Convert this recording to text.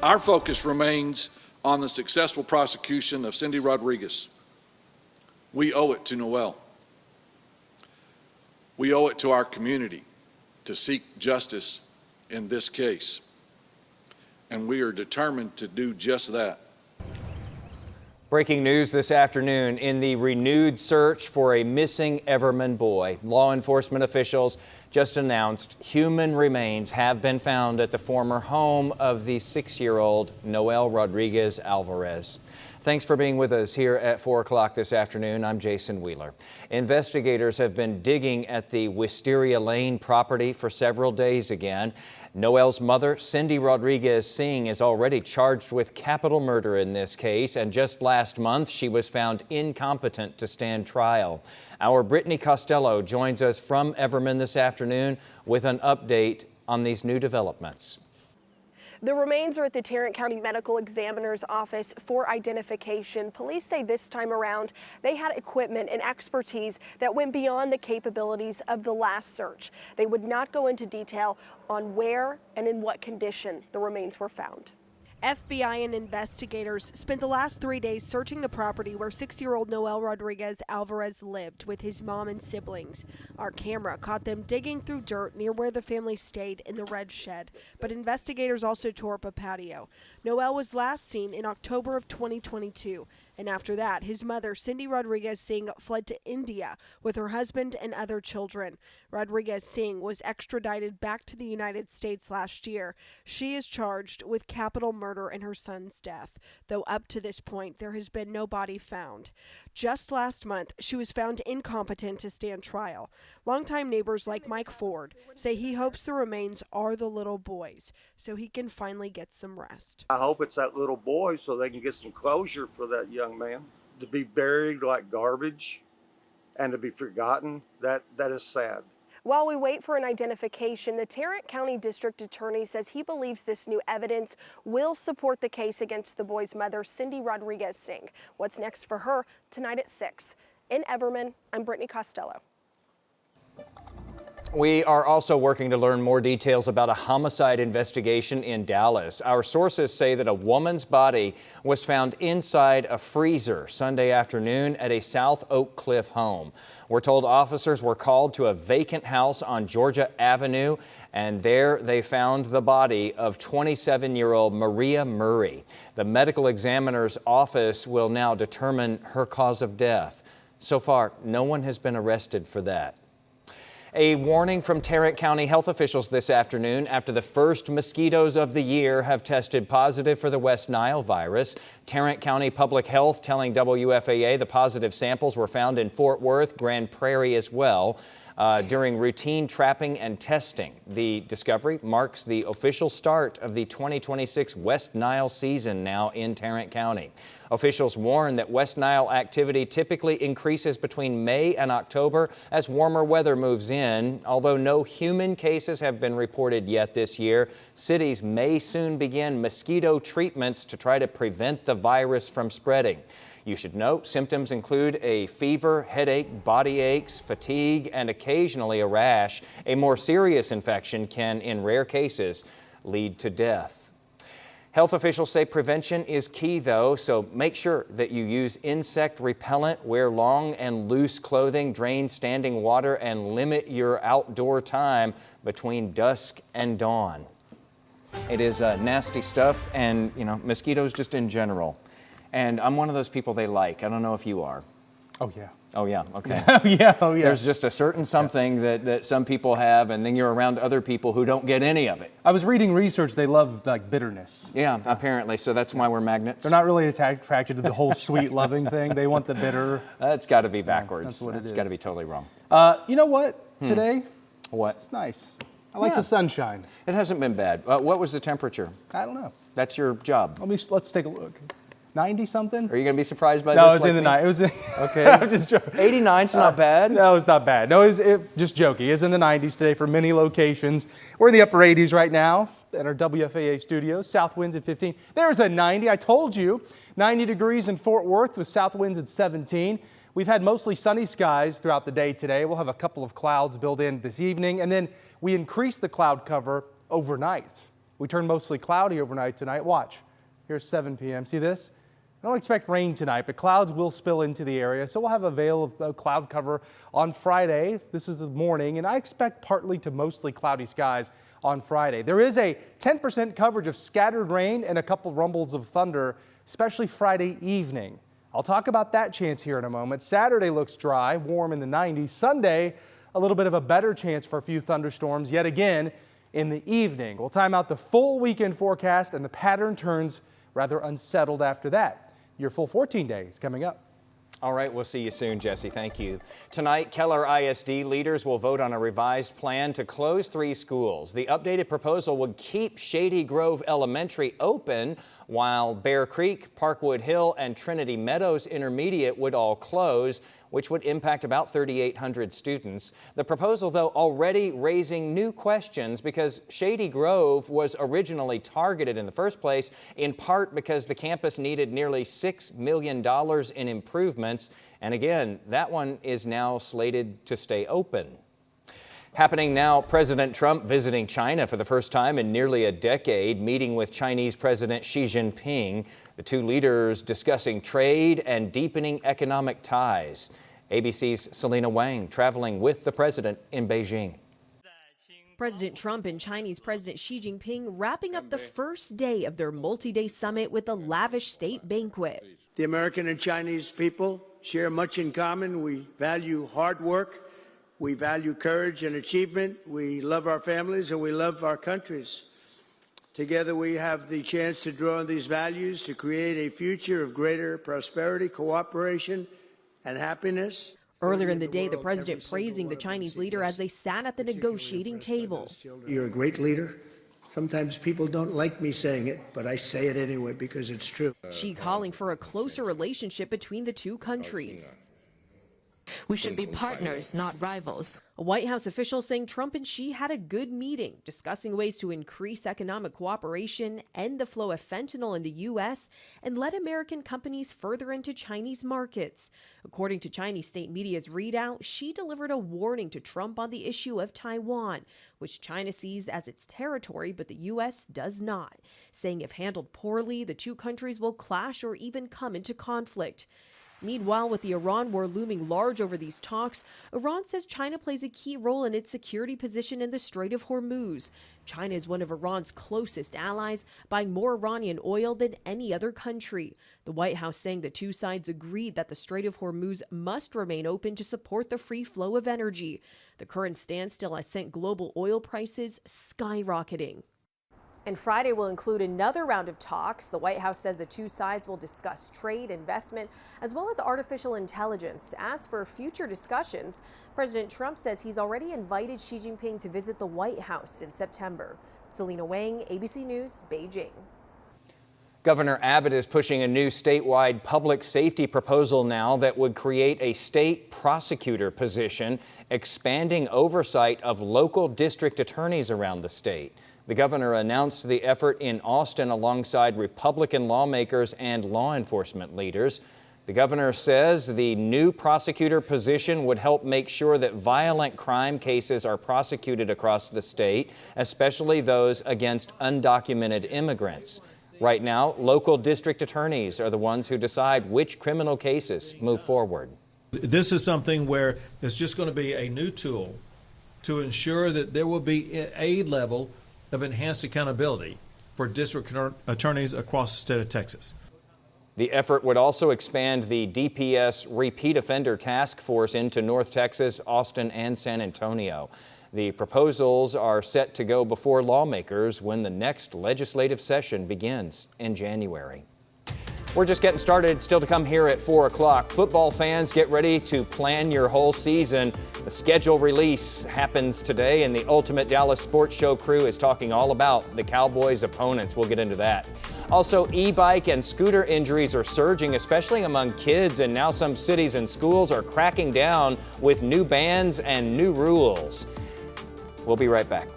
Our focus remains on the successful prosecution of Cindy Rodriguez. We owe it to Noelle. We owe it to our community to seek justice in this case. And we are determined to do just that. Breaking news this afternoon in the renewed search for a missing Everman boy. Law enforcement officials just announced human remains have been found at the former home of the 6-year-old Noelle Rodriguez Alvarez. Thanks for being with us here at 4 o'clock this afternoon. I'm Jason Wheeler. Investigators have been digging at the Wisteria Lane property for several days again. Noelle's mother, Cindy Rodriguez Singh, is already charged with capital murder in this case, and just last month she was found incompetent to stand trial. Our Brittany Costello joins us from Everman this afternoon with an update on these new developments. The remains are at the Tarrant County Medical Examiner's office for identification. Police say this time around they had equipment and expertise that went beyond the capabilities of the last search. They would not go into detail on where and in what condition the remains were found. FBI and investigators spent the last 3 days searching the property where 6-year-old Noelle Rodriguez Alvarez lived with his mom and siblings. Our camera caught them digging through dirt near where the family stayed in the red shed, but investigators also tore up a patio. Noelle was last seen in October of 2022, and after that, his mother, Cindy Rodriguez Singh, fled to India with her husband and other children. Rodriguez Singh was extradited back to the United States last year. She is charged with capital murder in her son's death, though up to this point, there has been no body found. Just last month, she was found incompetent to stand trial. Longtime neighbors like Mike Ford say he hopes the remains are the little boys, so he can finally get some rest. I hope it's that little boy so they can get some closure for that young man. To be buried like garbage and to be forgotten, that is sad. While we wait for an identification, the Tarrant County District Attorney says he believes this new evidence will support the case against the boy's mother, Cindy Rodriguez Singh. What's next for her tonight at 6? In Everman, I'm Brittany Costello. We are also working to learn more details about a homicide investigation in Dallas. Our sources say that a woman's body was found inside a freezer Sunday afternoon at a South Oak Cliff home. We're told officers were called to a vacant house on Georgia Avenue, and there they found the body of 27-year-old Maria Murray. The medical examiner's office will now determine her cause of death. So far, no one has been arrested for that. A warning from Tarrant County health officials this afternoon after the first mosquitoes of the year have tested positive for the West Nile virus. Tarrant County Public Health telling WFAA the positive samples were found in Fort Worth, Grand Prairie as well. During routine trapping and testing. The discovery marks the official start of the 2026 West Nile season now in Tarrant County. Officials warn that West Nile activity typically increases between May and October as warmer weather moves in. Although no human cases have been reported yet this year, cities may soon begin mosquito treatments to try to prevent the virus from spreading. You should note symptoms include a fever, headache, body aches, fatigue, and occasionally a rash. A more serious infection can, in rare cases, lead to death. Health officials say prevention is key, though, so make sure that you use insect repellent, wear long and loose clothing, drain standing water, and limit your outdoor time between dusk and dawn. It is nasty stuff, and, mosquitoes just in general. And I'm one of those people they like. I don't know if you are. Oh, yeah. Oh, yeah. Okay. Oh, yeah. There's just a certain something that some people have, and then you're around other people who don't get any of it. I was reading research, they love like bitterness. Yeah, apparently. So that's why we're magnets. They're not really attracted to the whole sweet loving thing. They want the bitter. That's got to be backwards. That's what it is. That's got to be totally wrong. You know what? Today, What? it's nice. I like the sunshine. It hasn't been bad. What was the temperature? I don't know. That's your job. Let's take a look. 90 something? Are you going to be surprised by No, this? it was in the night. It was Okay. I'm just joking. 89's not bad. No, it's not bad. No, just joking. It's in the 90s today for many locations. We're in the upper 80s right now at our WFAA studios. South winds at 15. There's a 90. I told you. 90 degrees in Fort Worth with south winds at 17. We've had mostly sunny skies throughout the day today. We'll have a couple of clouds built in this evening, and then we increase the cloud cover overnight. We turn mostly cloudy overnight tonight. Watch. Here's 7 p.m. See this? I don't expect rain tonight, but clouds will spill into the area, so we'll have a veil of cloud cover on Friday. This is the morning, and I expect partly to mostly cloudy skies on Friday. There is a 10% coverage of scattered rain and a couple rumbles of thunder, especially Friday evening. I'll talk about that chance here in a moment. Saturday looks dry, warm in the 90s. Sunday, a little bit of a better chance for a few thunderstorms yet again in the evening. We'll time out the full weekend forecast, and the pattern turns rather unsettled after that. Your full 14 days coming up. All right, we'll see you soon, Jesse. Thank you. Tonight, Keller ISD leaders will vote on a revised plan to close 3 schools. The updated proposal would keep Shady Grove Elementary open, while Bear Creek, Parkwood Hill, and Trinity Meadows Intermediate would all close, which would impact about 3,800 students. The proposal, though, already raising new questions because Shady Grove was originally targeted in the first place, in part because the campus needed nearly $6 million in improvements. And again, that one is now slated to stay open. Happening now, President Trump visiting China for the first time in nearly a decade, meeting with Chinese President Xi Jinping. The two leaders discussing trade and deepening economic ties. ABC's Selena Wang traveling with the president in Beijing. President Trump and Chinese President Xi Jinping wrapping up the first day of their multi-day summit with a lavish state banquet. The American and Chinese people share much in common. We value hard work. We value courage and achievement. We love our families and we love our countries. Together we have the chance to draw on these values to create a future of greater prosperity, cooperation, and happiness. Earlier in the day, the president praising the Chinese leader as they sat at the negotiating table. You're a great leader. Sometimes people don't like me saying it, but I say it anyway because it's true. Xi calling for a closer relationship between the two countries. We should be partners, not rivals. A White House official saying Trump and Xi had a good meeting, discussing ways to increase economic cooperation, end the flow of fentanyl in the U.S., and let American companies further into Chinese markets. According to Chinese state media's readout, Xi delivered a warning to Trump on the issue of Taiwan, which China sees as its territory, but the U.S. does not, saying if handled poorly, the two countries will clash or even come into conflict. Meanwhile, with the Iran war looming large over these talks, Iran says China plays a key role in its security position in the Strait of Hormuz. China is one of Iran's closest allies, buying more Iranian oil than any other country. The White House saying the two sides agreed that the Strait of Hormuz must remain open to support the free flow of energy. The current standstill has sent global oil prices skyrocketing. And Friday will include another round of talks. The White House says the two sides will discuss trade, investment, as well as artificial intelligence. As for future discussions, President Trump says he's already invited Xi Jinping to visit the White House in September. Selena Wang, ABC News, Beijing. Governor Abbott is pushing a new statewide public safety proposal now that would create a state prosecutor position, expanding oversight of local district attorneys around the state. The governor announced the effort in Austin alongside Republican lawmakers and law enforcement leaders. The governor says the new prosecutor position would help make sure that violent crime cases are prosecuted across the state, especially those against undocumented immigrants. Right now, local district attorneys are the ones who decide which criminal cases move forward. This is something where it's just going to be a new tool to ensure that there will be a level of enhanced accountability for district attorneys across the state of Texas. The effort would also expand the DPS Repeat Offender Task Force into North Texas, Austin, and San Antonio. The proposals are set to go before lawmakers when the next legislative session begins in January. We're just getting started. Still to come here at 4 o'clock. Football fans, get ready to plan your whole season. The schedule release happens today, and the Ultimate Dallas Sports Show crew is talking all about the Cowboys' opponents. We'll get into that. Also, e-bike and scooter injuries are surging, especially among kids, and now some cities and schools are cracking down with new bans and new rules. We'll be right back.